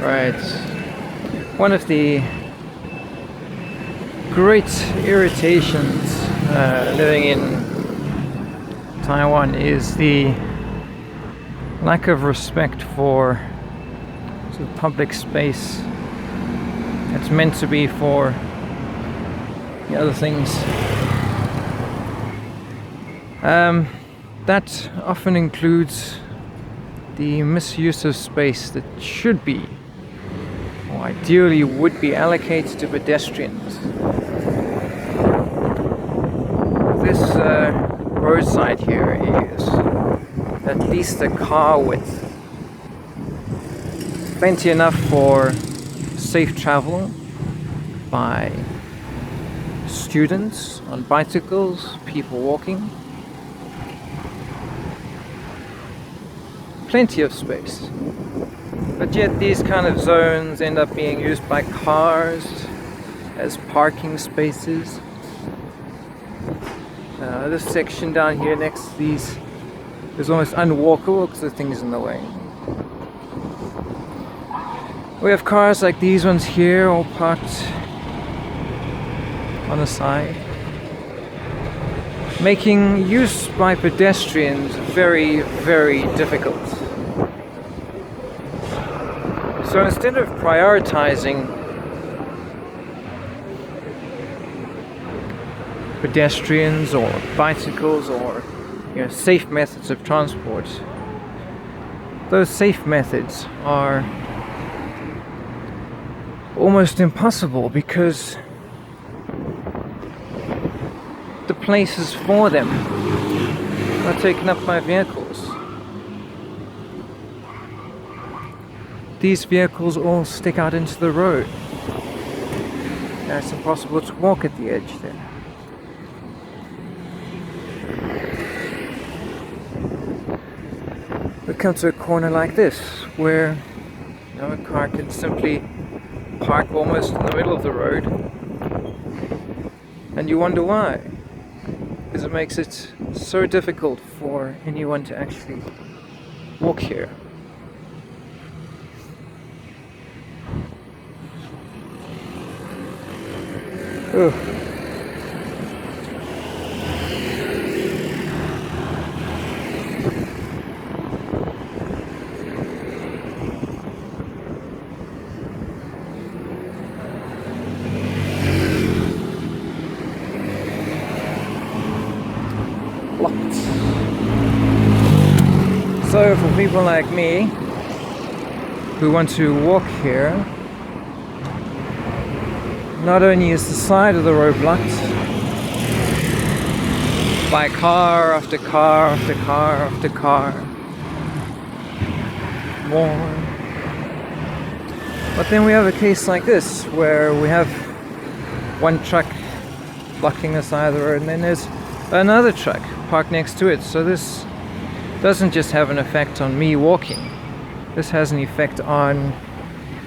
Right. One of the great irritations living in Taiwan is the lack of respect for the public space. It's meant to be for the other things. That often includes the misuse of space that should be, or ideally would be, allocated to pedestrians. This roadside here is at least a car width. Plenty enough for safe travel by students on bicycles, people walking. Plenty of space. But yet these kind of zones end up being used by cars as parking spaces. This section down here next to these is almost unwalkable because the thing's in the way. We have cars like these ones here all parked on the side, making use by pedestrians very, very difficult. So instead of prioritizing pedestrians or bicycles or safe methods of transport, those safe methods are almost impossible because the places for them are taken up by vehicles. These vehicles all stick out into the road. Now it's impossible to walk at the edge there. We come to a corner like this where a car can simply park almost in the middle of the road, and you wonder why, because it makes it so difficult for anyone to actually walk here. Ugh. So for people like me who want to walk here, not only is the side of the road blocked by car after car after car after car, more, but then we have a case like this where we have one truck blocking the side of the road and then there's another truck parked next to it. So this doesn't just have an effect on me walking, this has an effect on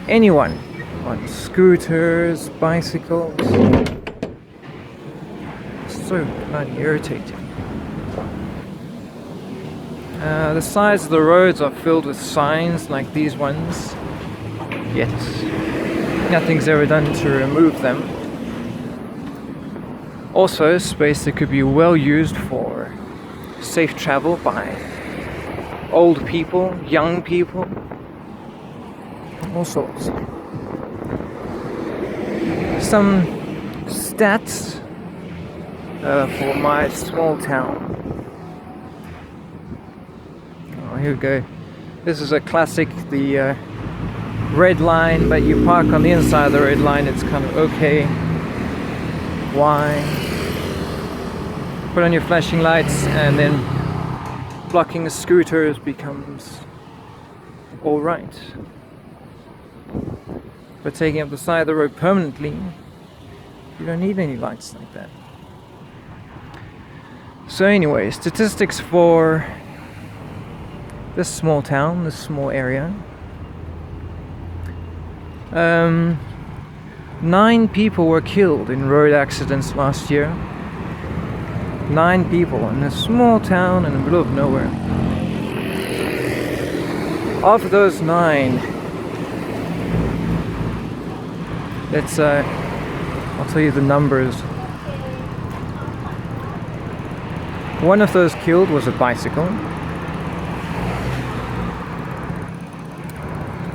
anyone on scooters, bicycles. It's so bloody irritating. The sides of the roads are filled with signs like these ones, yet nothing's ever done to remove them. Also, space that could be well used for safe travel by old people, young people, all sorts. Some stats for my small town. Oh, here we go. This is a classic, the red line, but you park on the inside of the red line, it's kind of okay. Why? Put on your flashing lights and then blocking the scooters becomes alright. But taking up the side of the road permanently, you don't need any lights like that. So anyway, statistics for this small town, this small area. 9 people were killed in road accidents last year. 9 people in a small town in the middle of nowhere. Of those 9, Let's I'll tell you the numbers. One of those killed was a bicycle.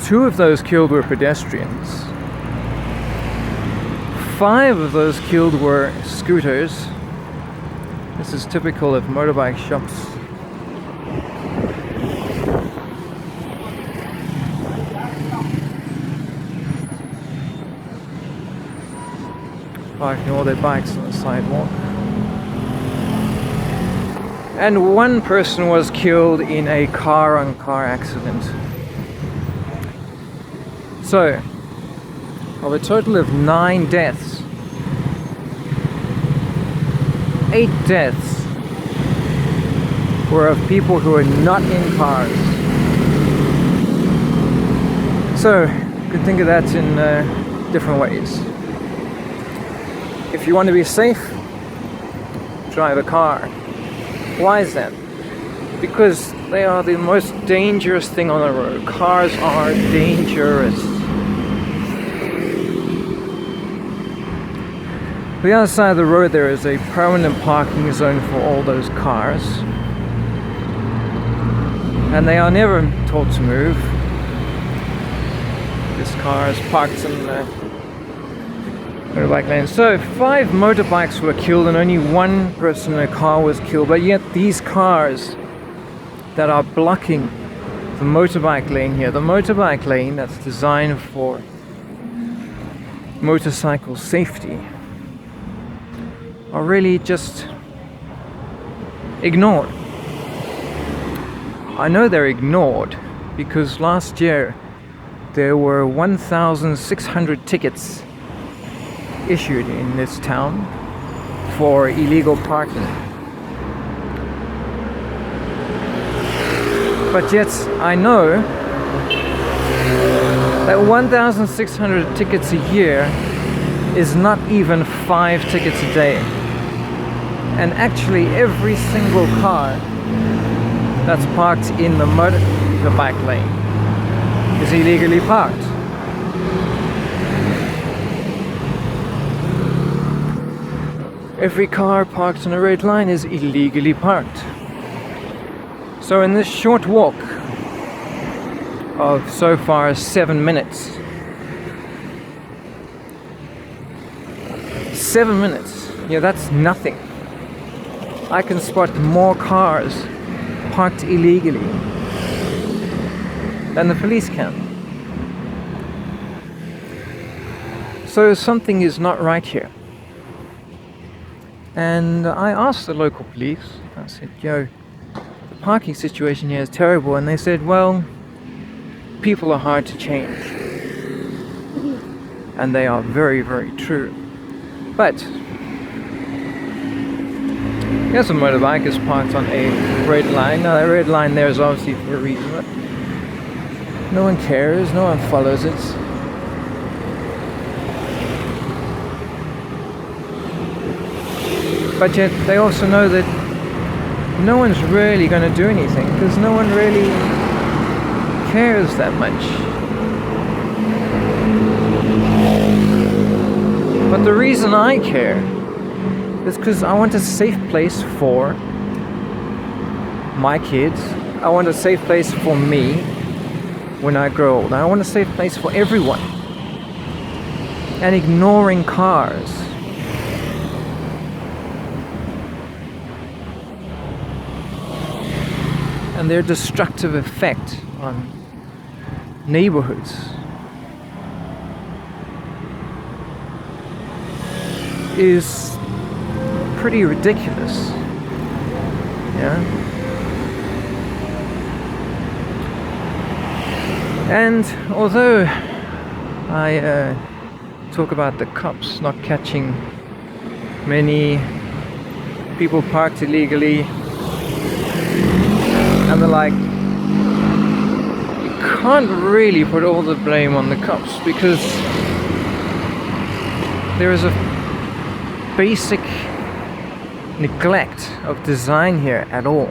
2 of those killed were pedestrians. 5 of those killed were scooters. This is typical of motorbike shops. Parking all their bikes on the sidewalk. And 1 person was killed in a car-on-car accident. So, of a total of 9 deaths, 8 deaths were of people who were not in cars. So, you can think of that in different ways. If you want to be safe, drive a car. Why is that? Because they are the most dangerous thing on the road. Cars are dangerous. The other side of the road there is a permanent parking zone for all those cars. And they are never told to move. This car is parked in the motorbike lane. So 5 motorbikes were killed and only 1 person in a car was killed. But yet these cars that are blocking the motorbike lane here, the motorbike lane that's designed for motorcycle safety, are really just ignored. I know they're ignored because last year there were 1,600 tickets issued in this town for illegal parking. But yet I know that 1,600 tickets a year is not even 5 tickets a day. And actually every single car that's parked in the motorbike lane is illegally parked. Every car parked on a red line is illegally parked. So in this short walk of so far 7 minutes, 7 minutes, yeah, that's nothing. I can spot more cars parked illegally than the police can. So something is not right here. And I asked the local police, I said, yo, the parking situation here is terrible. And they said, well, people are hard to change. And they are very, very true. But here's a motorbike is parked on a red line. Now that red line there is obviously for a reason, but no one cares, no one follows it. But yet they also know that no one's really going to do anything because no one really cares that much. But the reason I care is because I want a safe place for my kids. I want a safe place for me when I grow old. I want a safe place for everyone. And ignoring cars and their destructive effect on neighborhoods is pretty ridiculous. Yeah. And although I talk about the cops not catching many people parked illegally and the like, you can't really put all the blame on the cops because there is a basic neglect of design here at all.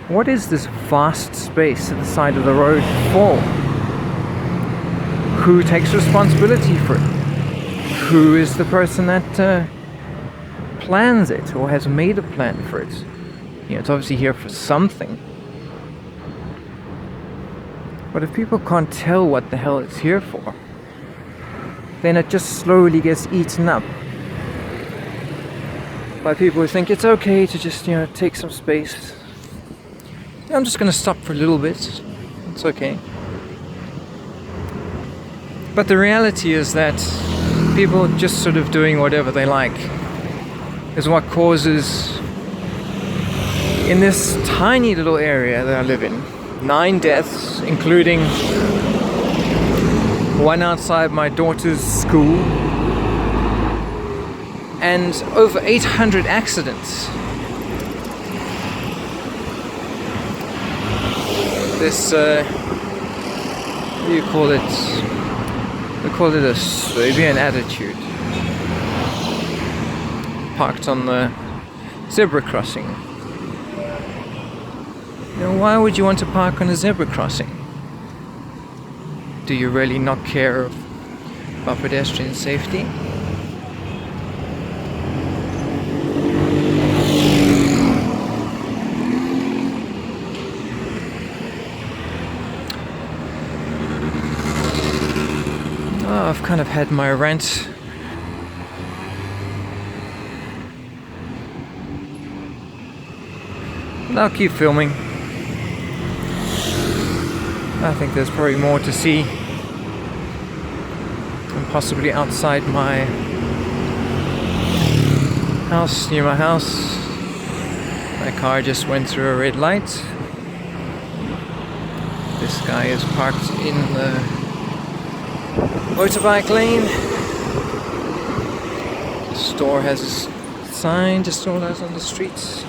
What is this vast space at the side of the road for? Who takes responsibility for it? who is the person that plans it or has made a plan for it. You know, it's obviously here for something. But if people can't tell what the hell it's here for, then it just slowly gets eaten up by people who think it's okay to just, you know, take some space. I'm just going to stop for a little bit. It's okay. But the reality is that people just sort of doing whatever they like is what causes, in this tiny little area that I live in, 9 deaths, including one outside my daughter's school, and over 800 accidents. This, what do you call it? We call it a Serbian attitude. Parked on the zebra crossing. You know, why would you want to park on a zebra crossing? Do you really not care about pedestrian safety? Oh, I've kind of had my rant. I'll keep filming. I think there's probably more to see, and possibly outside my house, near my house. My car just went through a red light. This guy is parked in the motorbike lane. The store has a sign just all out on the streets.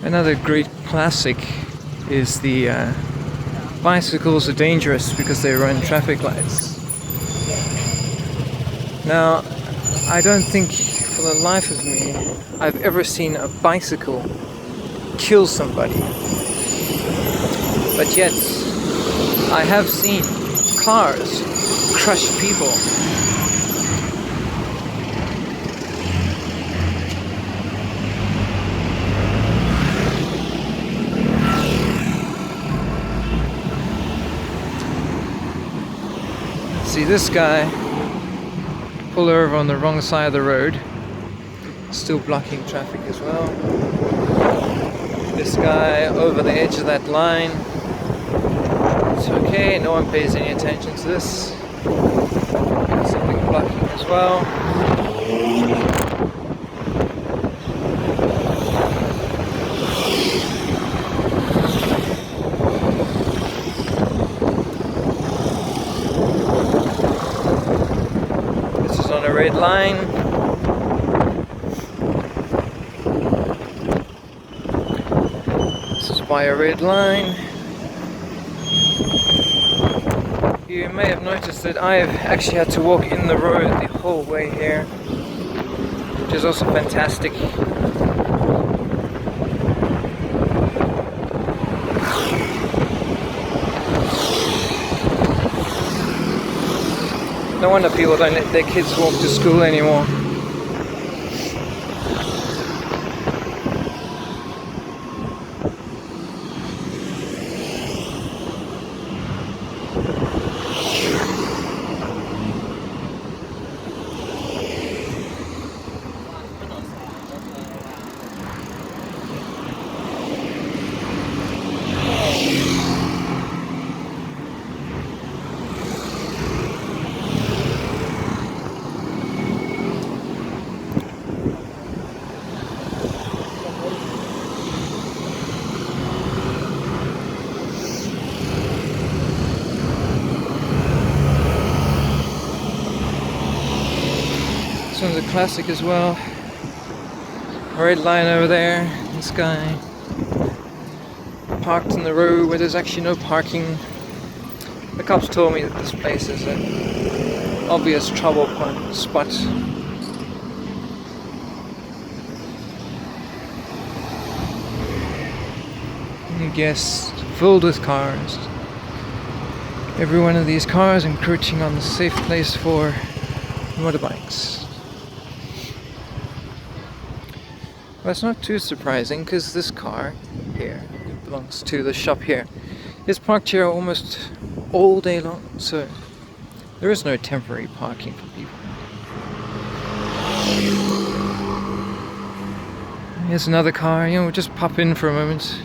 Another great classic is the bicycles are dangerous because they run traffic lights. Now, I don't think for the life of me I've ever seen a bicycle kill somebody. But yet, I have seen cars crush people. See this guy pull over on the wrong side of the road, still blocking traffic as well. This guy over the edge of that line. It's okay, no one pays any attention to this. Got something blocking as well. Red line. This is by a red line. You may have noticed that I've actually had to walk in the road the whole way here, which is also fantastic. No wonder people don't let their kids walk to school anymore. This one's a classic as well. Red line over there. This guy parked in the road where there's actually no parking. The cops told me that this place is an obvious trouble spot. I guess filled with cars. Every one of these cars encroaching on the safe place for motorbikes. Well, it's not too surprising because this car here belongs to the shop here. It's parked here almost all day long, so there is no temporary parking for people. Here's another car, we'll just pop in for a moment.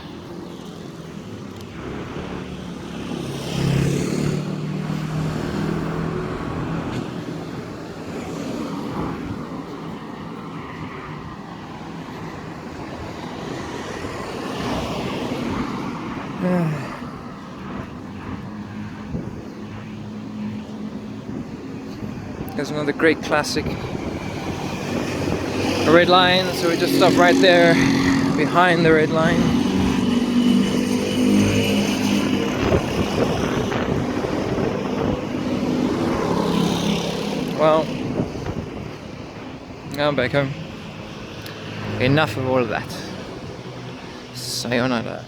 There's another great classic. A red line, so we just stop right there behind the red line. Well, now I'm back home. Enough of all of that. Sayonara.